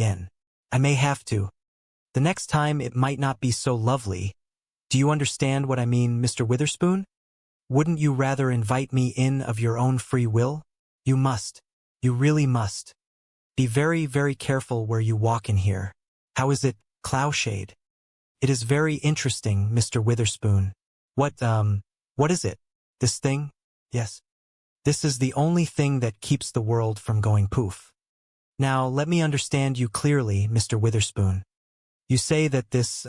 Again. I may have to. The next time it might not be so lovely. Do you understand what I mean, Mr. Witherspoon? Wouldn't you rather invite me in of your own free will? You must. You really must. Be very, very careful where you walk in here. How is it, Cloudshade? It is very interesting, Mr. Witherspoon. What is it? This thing? Yes. This is the only thing that keeps the world from going poof. Now, let me understand you clearly, Mr. Witherspoon. You say that this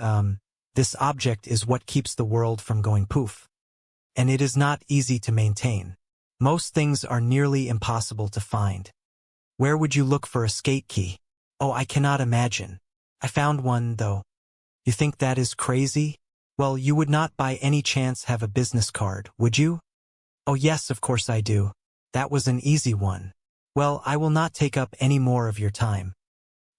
object is what keeps the world from going poof. And it is not easy to maintain. Most things are nearly impossible to find. Where would you look for a skate key? Oh, I cannot imagine. I found one, though. You think that is crazy? Well, you would not by any chance have a business card, would you? Oh yes, of course I do. That was an easy one. Well, I will not take up any more of your time.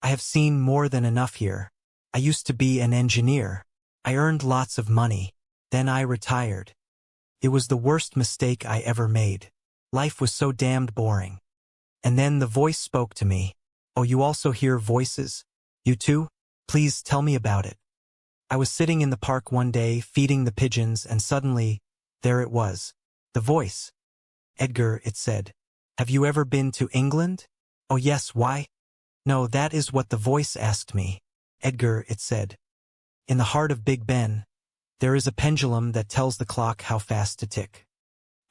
I have seen more than enough here. I used to be an engineer. I earned lots of money. Then I retired. It was the worst mistake I ever made. Life was so damned boring. And then the voice spoke to me. Oh, you also hear voices? You too? Please tell me about it. I was sitting in the park one day feeding the pigeons and suddenly, there it was. The voice. Edgar, it said. Have you ever been to England? Oh yes, why? No, that is what the voice asked me. Edgar, it said. In the heart of Big Ben, there is a pendulum that tells the clock how fast to tick.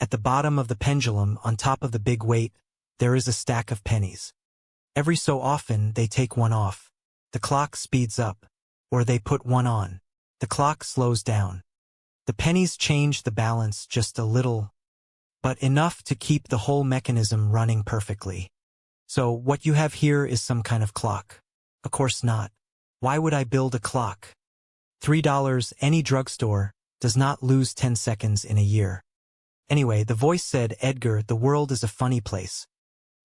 At the bottom of the pendulum, on top of the big weight, there is a stack of pennies. Every so often, they take one off. The clock speeds up. Or they put one on. The clock slows down. The pennies change the balance just a little, but enough to keep the whole mechanism running perfectly. So what you have here is some kind of clock. Of course not. Why would I build a clock? $3, any drugstore, does not lose 10 seconds in a year. Anyway, the voice said, Edgar, the world is a funny place.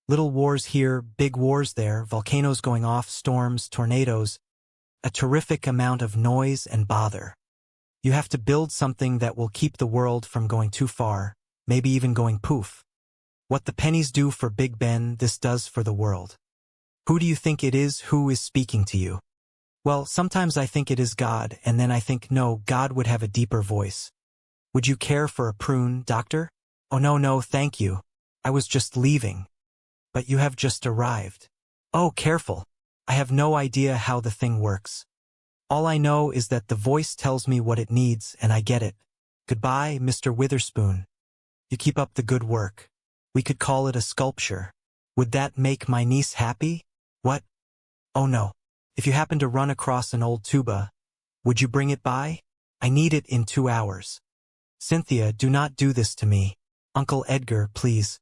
Little wars here, big wars there, volcanoes going off, storms, tornadoes, a terrific amount of noise and bother. You have to build something that will keep the world from going too far, maybe even going poof. What the pennies do for Big Ben, this does for the world. Who do you think it is who is speaking to you? Well, sometimes I think it is God, and then I think, no, God would have a deeper voice. Would you care for a prune, doctor? Oh no, thank you. I was just leaving. But you have just arrived. Oh, careful. I have no idea how the thing works. All I know is that the voice tells me what it needs and I get it. Goodbye, Mr. Witherspoon. You keep up the good work. We could call it a sculpture. Would that make my niece happy? What? Oh no. If you happen to run across an old tuba, would you bring it by? I need it in 2 hours. Cynthia, do not do this to me. Uncle Edgar, please.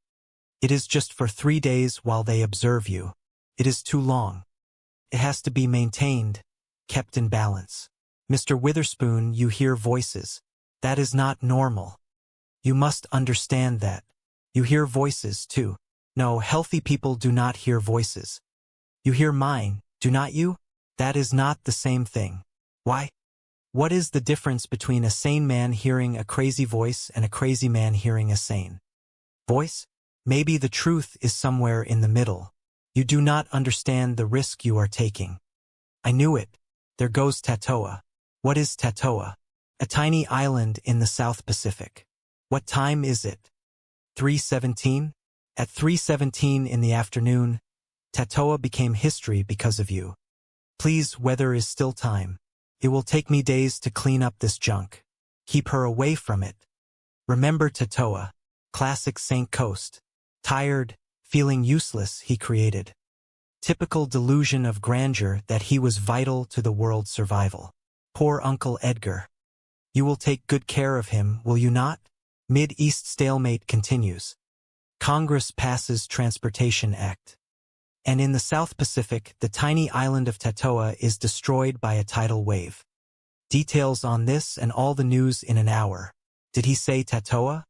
It is just for 3 days while they observe you. It is too long. It has to be maintained, kept in balance. Mr. Witherspoon, you hear voices. That is not normal. You must understand that. You hear voices, too. No, healthy people do not hear voices. You hear mine, do not you? That is not the same thing. Why? What is the difference between a sane man hearing a crazy voice and a crazy man hearing a sane voice? Maybe the truth is somewhere in the middle. You do not understand the risk you are taking. I knew it. There goes Tatoa. What is Tatoa? A tiny island in the South Pacific. What time is it? 3:17? At 3:17 in the afternoon, Tatoa became history because of you. Please, weather is still time. It will take me days to clean up this junk. Keep her away from it. Remember Tatoa, classic Saint Coast. Tired, feeling useless, he created. Typical delusion of grandeur that he was vital to the world's survival. Poor Uncle Edgar. You will take good care of him, will you not? Mid-East stalemate continues. Congress passes Transportation Act. And in the South Pacific, the tiny island of Tatoa is destroyed by a tidal wave. Details on this and all the news in an hour. Did he say Tatoa?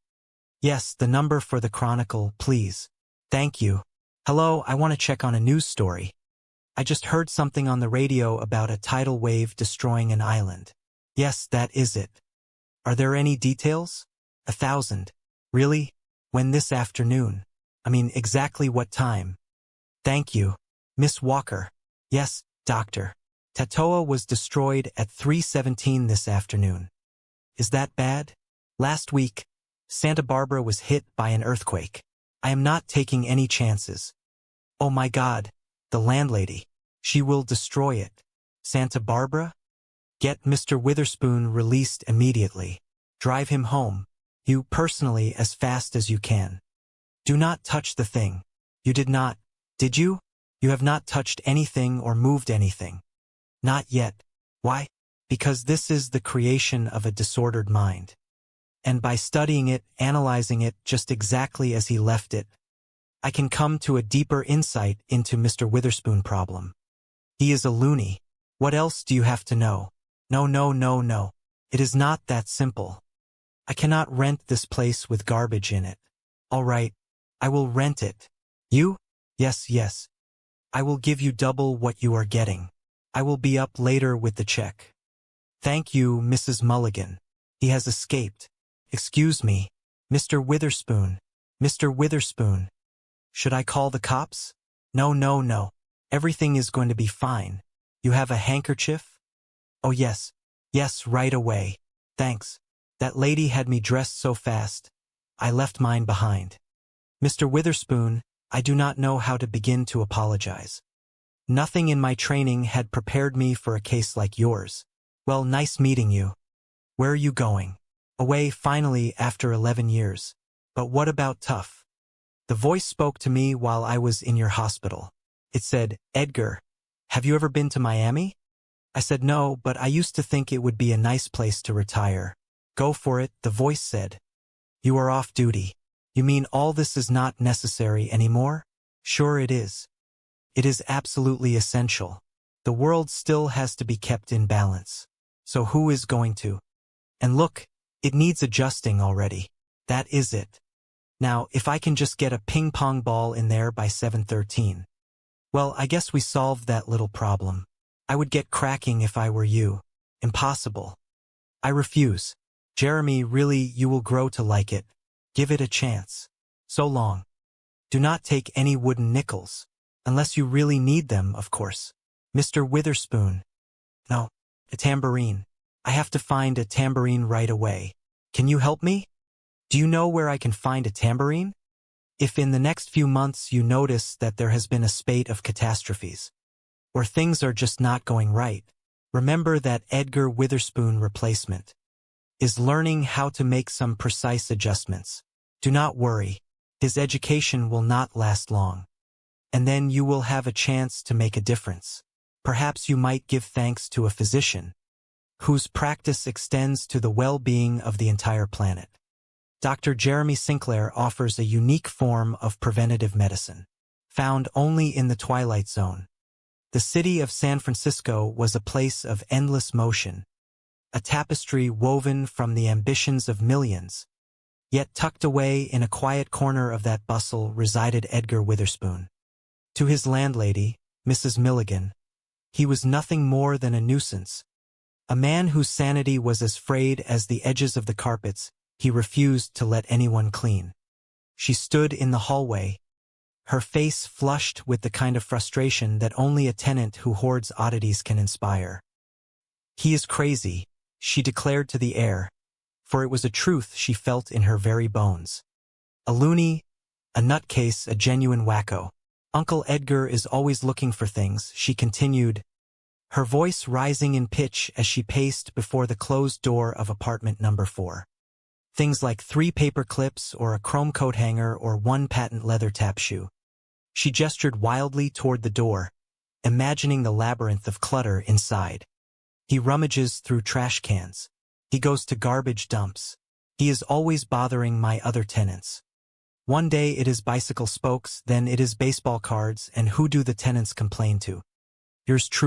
Yes, the number for the Chronicle, please. Thank you. Hello, I want to check on a news story. I just heard something on the radio about a tidal wave destroying an island. Yes, that is it. Are there any details? 1,000. Really? When this afternoon? I mean, exactly what time? Thank you, Miss Walker. Yes, doctor. Tatoa was destroyed at 3:17 this afternoon. Is that bad? Last week, Santa Barbara was hit by an earthquake. I am not taking any chances. Oh my God, the landlady. She will destroy it. Santa Barbara? Get Mr. Witherspoon released immediately. Drive him home. You personally as fast as you can. Do not touch the thing. You did not, did you? You have not touched anything or moved anything. Not yet. Why? Because this is the creation of a disordered mind. And by studying it, analyzing it just exactly as he left it, I can come to a deeper insight into Mr. Witherspoon problem. He is a loony. What else do you have to know? No, no, no, no. It is not that simple. I cannot rent this place with garbage in it. All right, I will rent it. You? Yes, yes. I will give you double what you are getting. I will be up later with the check. Thank you, Mrs. Mulligan. He has escaped. Excuse me, Mr. Witherspoon. Mr. Witherspoon. Should I call the cops? No, no, no. Everything is going to be fine. You have a handkerchief? Oh yes. Yes, right away. Thanks. That lady had me dressed so fast. I left mine behind. Mr. Witherspoon, I do not know how to begin to apologize. Nothing in my training had prepared me for a case like yours. Well, nice meeting you. Where are you going? Away finally after 11 years. But what about tough? The voice spoke to me while I was in your hospital. It said, Edgar, have you ever been to Miami? I said no, but I used to think it would be a nice place to retire. Go for it, the voice said. You are off duty. You mean all this is not necessary anymore? Sure it is. It is absolutely essential. The world still has to be kept in balance. So who is going to? And look, it needs adjusting already. That is it. Now, if I can just get a ping-pong ball in there by 7:13. Well, I guess we solved that little problem. I would get cracking if I were you. Impossible. I refuse. Jeremy, really, you will grow to like it. Give it a chance. So long. Do not take any wooden nickels. Unless you really need them, of course. Mr. Witherspoon. No, a tambourine. I have to find a tambourine right away. Can you help me? Do you know where I can find a tambourine? If in the next few months you notice that there has been a spate of catastrophes, or things are just not going right, remember that Edgar Witherspoon replacement is learning how to make some precise adjustments. Do not worry, his education will not last long. And then you will have a chance to make a difference. Perhaps you might give thanks to a physician whose practice extends to the well-being of the entire planet. Dr. Jeremy Sinclair offers a unique form of preventative medicine, found only in the Twilight Zone. The city of San Francisco was a place of endless motion, a tapestry woven from the ambitions of millions. Yet tucked away in a quiet corner of that bustle resided Edgar Witherspoon. To his landlady, Mrs. Milligan, he was nothing more than a nuisance, a man whose sanity was as frayed as the edges of the carpets he refused to let anyone clean. She stood in the hallway, her face flushed with the kind of frustration that only a tenant who hoards oddities can inspire. He is crazy, she declared to the air, for it was a truth she felt in her very bones. A loony, a nutcase, a genuine wacko. Uncle Edgar is always looking for things, she continued, her voice rising in pitch as she paced before the closed door of apartment number 4. Things like 3 paper clips or a chrome coat hanger or 1 patent leather tap shoe. She gestured wildly toward the door, imagining the labyrinth of clutter inside. He rummages through trash cans. He goes to garbage dumps. He is always bothering my other tenants. One day it is bicycle spokes, then it is baseball cards, and who do the tenants complain to? Yours truly.